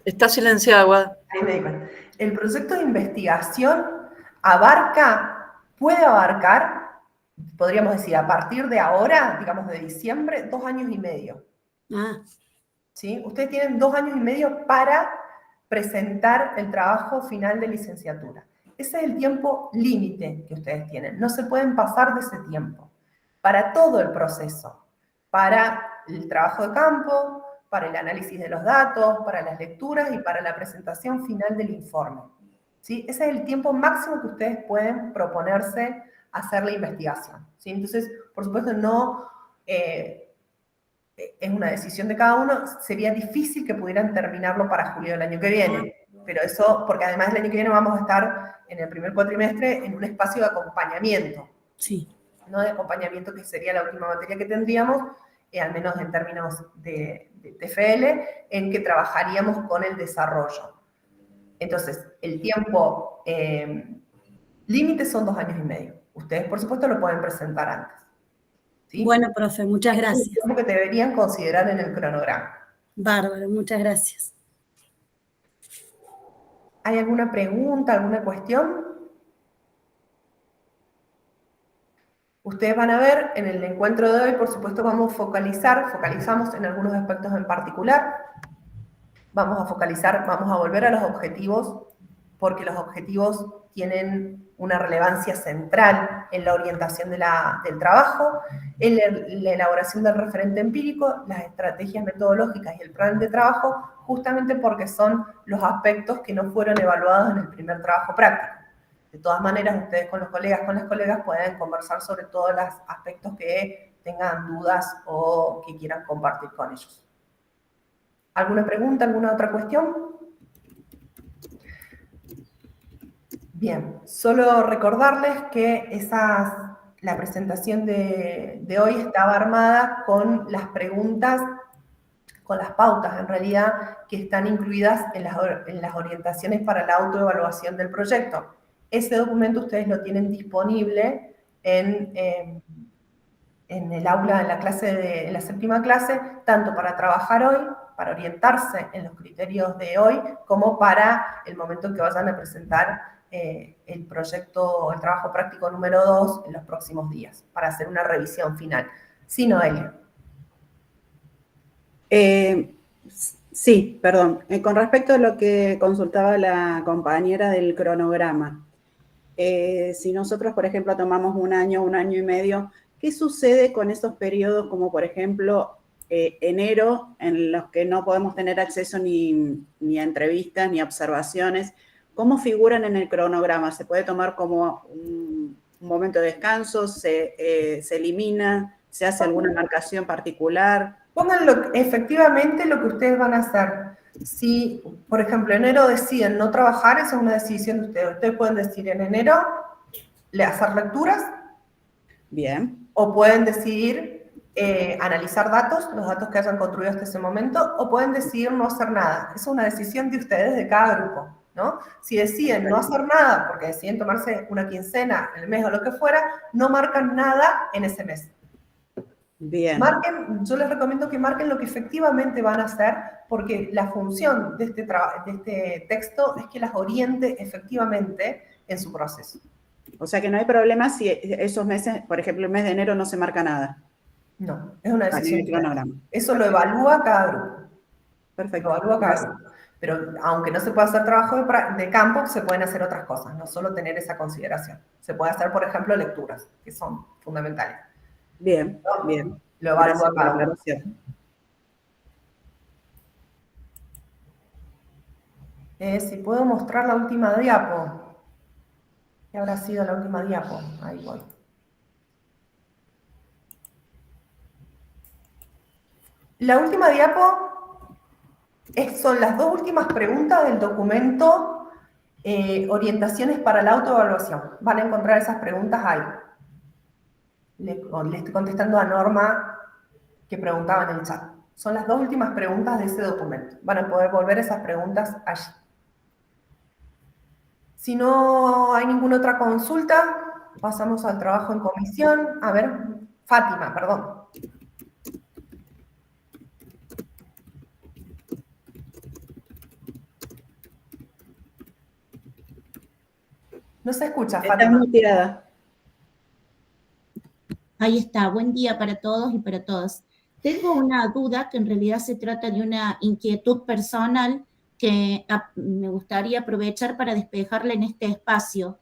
Está silenciada, Guada. Ahí me di cuenta. El proyecto de investigación puede abarcar, podríamos decir, a partir de ahora, digamos de diciembre, 2 años y medio. ¿Sí? Ustedes tienen 2 años y medio para presentar el trabajo final de licenciatura. Ese es el tiempo límite que ustedes tienen. No se pueden pasar de ese tiempo. Para todo el proceso. Para el trabajo de campo, para el análisis de los datos, para las lecturas y para la presentación final del informe. ¿Sí? Ese es el tiempo máximo que ustedes pueden proponerse hacer la investigación. ¿Sí? Entonces, por supuesto, no... es una decisión de cada uno, sería difícil que pudieran terminarlo para julio del año que viene, pero eso, porque además el año que viene vamos a estar en el primer cuatrimestre en un espacio de acompañamiento. Sí. No de acompañamiento, que sería la última materia que tendríamos, al menos en términos de TFL, en que trabajaríamos con el desarrollo. Entonces, el tiempo límite son 2 años y medio. Ustedes, por supuesto, lo pueden presentar antes. ¿Sí? Bueno, profe, muchas gracias. Es lo que deberían considerar en el cronograma. Bárbaro, muchas gracias. ¿Hay alguna pregunta, alguna cuestión? Ustedes van a ver en el encuentro de hoy, por supuesto, focalizamos en algunos aspectos en particular. Vamos a volver a los objetivos, porque los objetivos tienen una relevancia central en la orientación del trabajo, en la elaboración del referente empírico, las estrategias metodológicas y el plan de trabajo, justamente porque son los aspectos que no fueron evaluados en el primer trabajo práctico. De todas maneras, ustedes con las colegas pueden conversar sobre todos los aspectos que tengan dudas o que quieran compartir con ellos. ¿Alguna pregunta, alguna otra cuestión? Bien, solo recordarles que la presentación de hoy estaba armada con las preguntas, con las pautas en realidad, que están incluidas en las orientaciones para la autoevaluación del proyecto. Ese documento ustedes lo tienen disponible en el aula, en la séptima clase, tanto para trabajar hoy, para orientarse en los criterios de hoy, como para el momento en que vayan a presentar el proyecto, el trabajo práctico número 2 en los próximos días, para hacer una revisión final. Sí, Noelia. Sí, perdón. Con respecto a lo que consultaba la compañera del cronograma, si nosotros, por ejemplo, tomamos un año y medio, ¿qué sucede con esos periodos como, por ejemplo, enero, en los que no podemos tener acceso ni a entrevistas ni a observaciones? ¿Cómo figuran en el cronograma? ¿Se puede tomar como un momento de descanso? ¿Se elimina? ¿Se hace alguna marcación particular? Pónganlo efectivamente lo que ustedes van a hacer. Si, por ejemplo, en enero deciden no trabajar, esa es una decisión de ustedes. Ustedes pueden decidir en enero hacer lecturas. Bien. O pueden decidir analizar datos, los datos que hayan construido hasta ese momento, o pueden decidir no hacer nada. Esa es una decisión de ustedes, de cada grupo, ¿no? Si deciden no hacer nada, porque deciden tomarse una quincena, el mes o lo que fuera, no marcan nada en ese mes. Bien. Yo les recomiendo que marquen lo que efectivamente van a hacer, porque la función de este texto es que las oriente efectivamente en su proceso. O sea que no hay problema si esos meses, por ejemplo, el mes de enero no se marca nada. No, es una decisión. Cronograma. Eso lo evalúa cada grupo. Perfecto. Lo evalúa cada grupo. Pero aunque no se pueda hacer trabajo de campo, se pueden hacer otras cosas, no solo tener esa consideración. Se puede hacer, por ejemplo, lecturas, que son fundamentales. Bien, bien. Lo evalúa cada uno. Si puedo mostrar la última diapo. ¿Qué habrá sido la última diapo? Ahí voy. La última diapo son las dos últimas preguntas del documento Orientaciones para la autoevaluación. Van a encontrar esas preguntas ahí. Le estoy contestando a Norma que preguntaba en el chat. Son las dos últimas preguntas de ese documento. Van a poder volver esas preguntas allí. Si no hay ninguna otra consulta, pasamos al trabajo en comisión. A ver, Fátima, perdón. No se escucha, Está Fátima. muteada. Ahí está, buen día para todos y para todas. Tengo una duda que en realidad se trata de una inquietud personal que me gustaría aprovechar para despejarla en este espacio.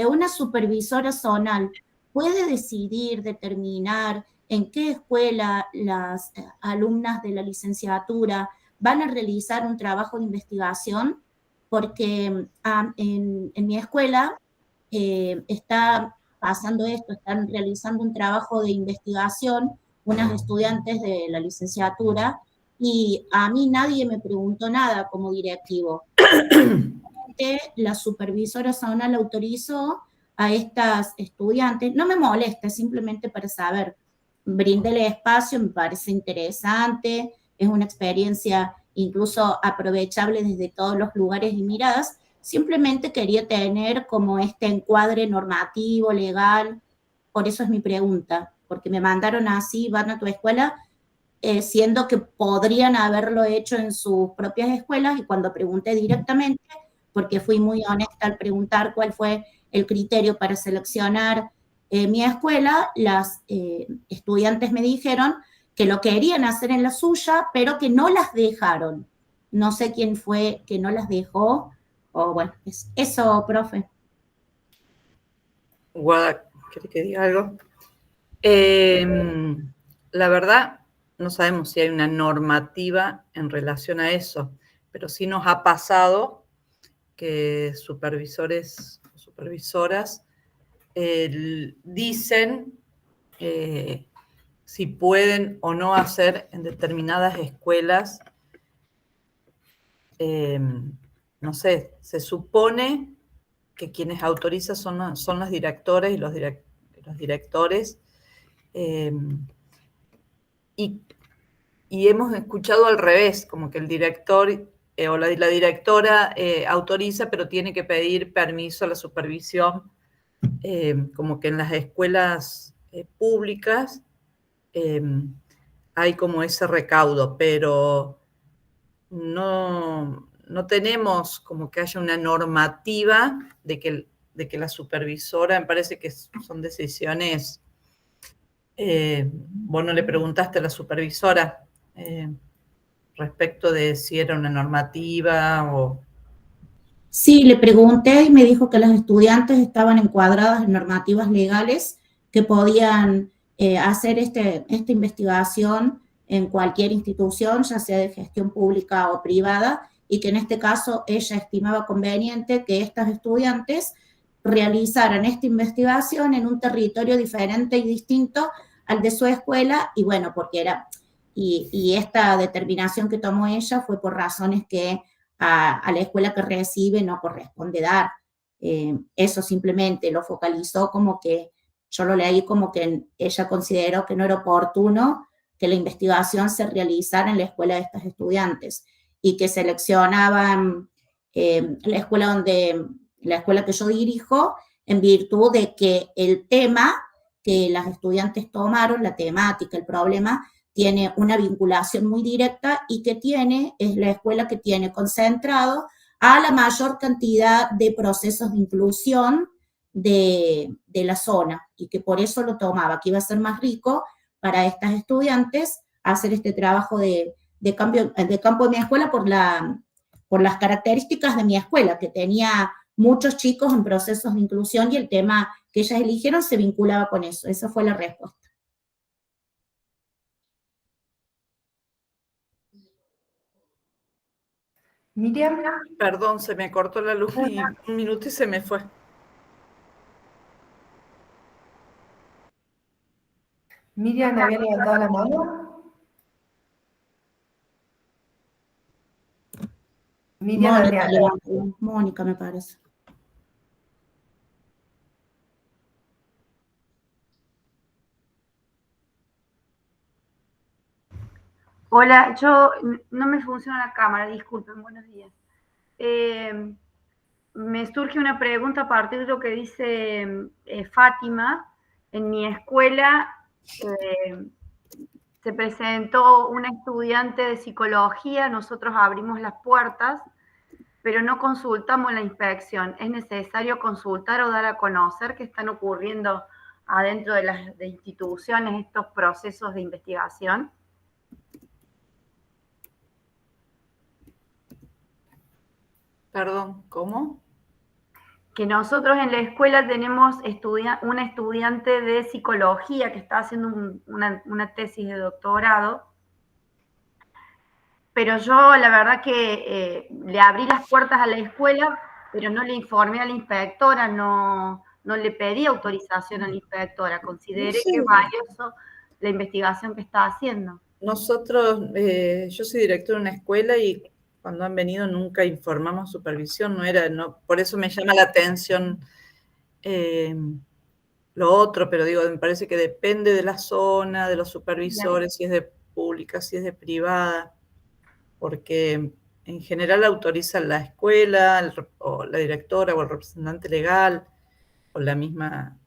Una supervisora zonal puede decidir, determinar en qué escuela las alumnas de la licenciatura van a realizar un trabajo de investigación, porque en mi escuela está pasando esto, están realizando un trabajo de investigación unas estudiantes de la licenciatura y a mí nadie me preguntó nada como directivo. La supervisora zonal autorizó a estas estudiantes, no me molesta, simplemente para saber, bríndele espacio, me parece interesante, es una experiencia incluso aprovechable desde todos los lugares y miradas. Simplemente quería tener como este encuadre normativo, legal, por eso es mi pregunta, porque me mandaron así, van a tu escuela, siendo que podrían haberlo hecho en sus propias escuelas, y cuando pregunté directamente, porque fui muy honesta al preguntar cuál fue el criterio para seleccionar mi escuela, las estudiantes me dijeron que lo querían hacer en la suya, pero que no las dejaron. No sé quién fue que no las dejó, o bueno, eso, profe. Guada, ¿querés que diga algo? La verdad, no sabemos si hay una normativa en relación a eso, pero sí nos ha pasado que supervisores o supervisoras dicen si pueden o no hacer en determinadas escuelas, no sé, se supone que quienes autorizan son las directoras y los directores, y hemos escuchado al revés, como que el director o la directora autoriza, pero tiene que pedir permiso a la supervisión, como que en las escuelas públicas hay como ese recaudo, pero no tenemos como que haya una normativa de que la supervisora, me parece que son decisiones, vos no le preguntaste a la supervisora respecto de si era una normativa o... Sí, le pregunté y me dijo que las estudiantes estaban encuadradas en normativas legales que podían hacer esta investigación en cualquier institución, ya sea de gestión pública o privada, y que en este caso ella estimaba conveniente que estas estudiantes realizaran esta investigación en un territorio diferente y distinto al de su escuela, y bueno, porque era, y esta determinación que tomó ella fue por razones que a la escuela que recibe no corresponde dar. Eso simplemente lo focalizó como que, yo lo leí como que ella consideró que no era oportuno que la investigación se realizara en la escuela de estas estudiantes y que seleccionaban la escuela que yo dirijo en virtud de que el tema que las estudiantes tomaron, la temática, el problema, tiene una vinculación muy directa y que es la escuela que tiene concentrado a la mayor cantidad de procesos de inclusión de la zona, y que por eso lo tomaba, que iba a ser más rico para estas estudiantes hacer este trabajo de campo de mi escuela por las características de mi escuela, que tenía muchos chicos en procesos de inclusión, y el tema que ellas eligieron se vinculaba con eso. Esa fue la respuesta. Miriam. Perdón, se me cortó la luz y un minuto y se me fue. Miriam había levantado la mano. Miriam Mónica, Adriana. Mónica me parece. Hola, no me funciona la cámara, disculpen, buenos días. Me surge una pregunta a partir de lo que dice Fátima. En mi escuela se presentó una estudiante de psicología, nosotros abrimos las puertas, pero no consultamos la inspección. ¿Es necesario consultar o dar a conocer qué están ocurriendo adentro de las instituciones estos procesos de investigación? Perdón, ¿cómo? Que nosotros en la escuela tenemos una estudiante de psicología que está haciendo una tesis de doctorado, pero yo la verdad que le abrí las puertas a la escuela, pero no le informé a la inspectora, no le pedí autorización a la inspectora, consideré que es valioso la investigación que está haciendo. Nosotros, yo soy directora de una escuela y cuando han venido nunca informamos supervisión, por eso me llama la atención lo otro, pero digo, me parece que depende de la zona, de los supervisores, si es de pública, si es de privada, porque en general autoriza la escuela, o la directora, o el representante legal, o la misma